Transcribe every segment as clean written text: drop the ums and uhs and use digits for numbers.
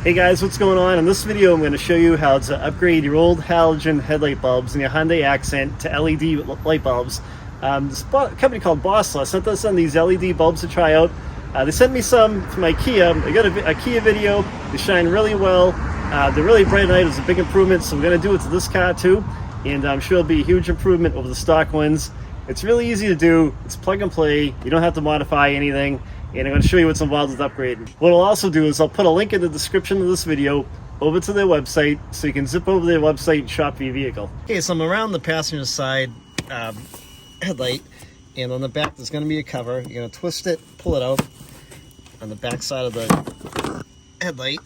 Hey guys, what's going on? In this video I'm going to show you how to upgrade your old halogen headlight bulbs in your Hyundai Accent to LED light bulbs. This company called Bossler sent us some of these LED bulbs to try out. They sent me some from my Kia. I got a Kia video. They shine really well. They're really bright at night. It's a big improvement, so we're going to do it to this car too. And I'm sure it'll be a huge improvement over the stock ones. It's really easy to do. It's plug and play. You don't have to modify anything. And I'm going to show you what's involved with upgrading. What I'll also do is I'll put a link in the description of this video over to their website so you can zip over their website and shop for your vehicle. Okay, so I'm around the passenger side headlight, and on the back there's going to be a cover. You're going to twist it, pull it out on the back side of the headlight,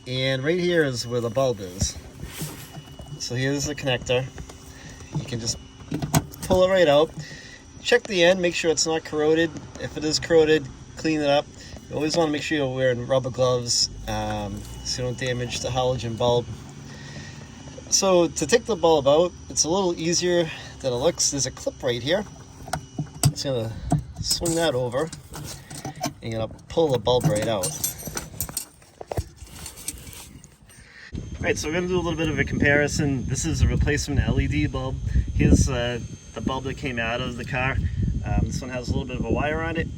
and right here is where the bulb is. So here's the connector. You can just pull it right out. Check the end, make sure it's not corroded. If it is corroded, clean it up. You always want to make sure you're wearing rubber gloves so you don't damage the halogen bulb. So to take the bulb out, it's a little easier than it looks. There's a clip right here. It's going to swing that over and you're going to pull the bulb right out. Alright, so we're going to do a little bit of a comparison. This is a replacement LED bulb. Here's the bulb that came out of the car. This one has a little bit of a wire on it,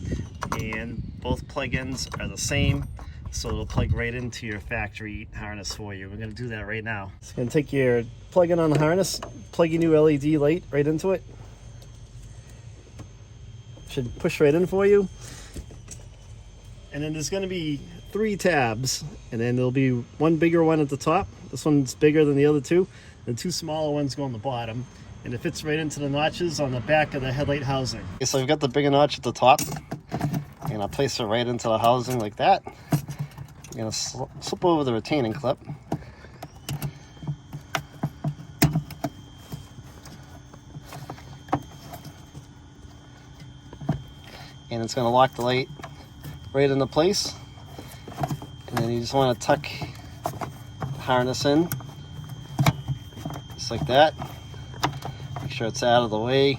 and both plug-ins are the same, so it'll plug right into your factory harness for you. We're going to do that right now. So you're going to take your plug-in on the harness, plug your new LED light right into it. Should push right in for you. And then there's going to be 3 tabs, and then there'll be one bigger one at the top. This one's bigger than the other 2, and 2 smaller ones go on the bottom. And it fits right into the notches on the back of the headlight housing. Okay, so I've got the bigger notch at the top, and I'll place it right into the housing like that. I'm going to slip over the retaining clip. And it's going to lock the light right into place. And then you just want to tuck the harness in, just like that. Make sure it's out of the way.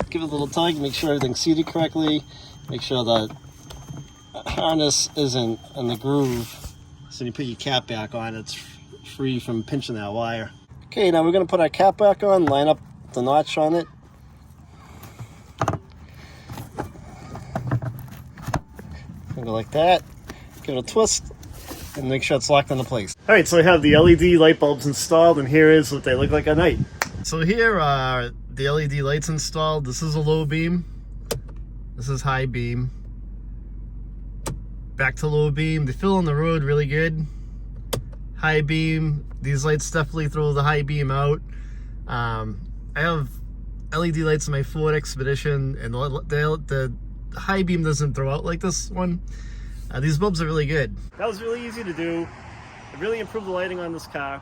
Give it a little tug, make sure everything's seated correctly. Make sure the harness isn't in the groove. So when you put your cap back on, it's free from pinching that wire. Okay, now we're going to put our cap back on, line up the notch on it. Go like that. Give it a twist and make sure it's locked into place. All right, so I have the LED light bulbs installed, and here is what they look like at night. So here are the LED lights installed. This is a low beam. This is high beam. Back to low beam. They fill in the road really good. High beam. These lights definitely throw the high beam out. I have LED lights in my Ford Expedition, and the high beam doesn't throw out like this one. These bulbs are really good. That was really easy to do. It really improved the lighting on this car.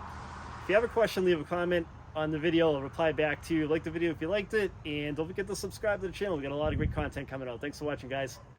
If you have a question, leave a comment on the video. I'll reply back to you. Like the video if you liked it, and don't forget to subscribe to the channel. We got a lot of great content coming out. Thanks for watching, guys.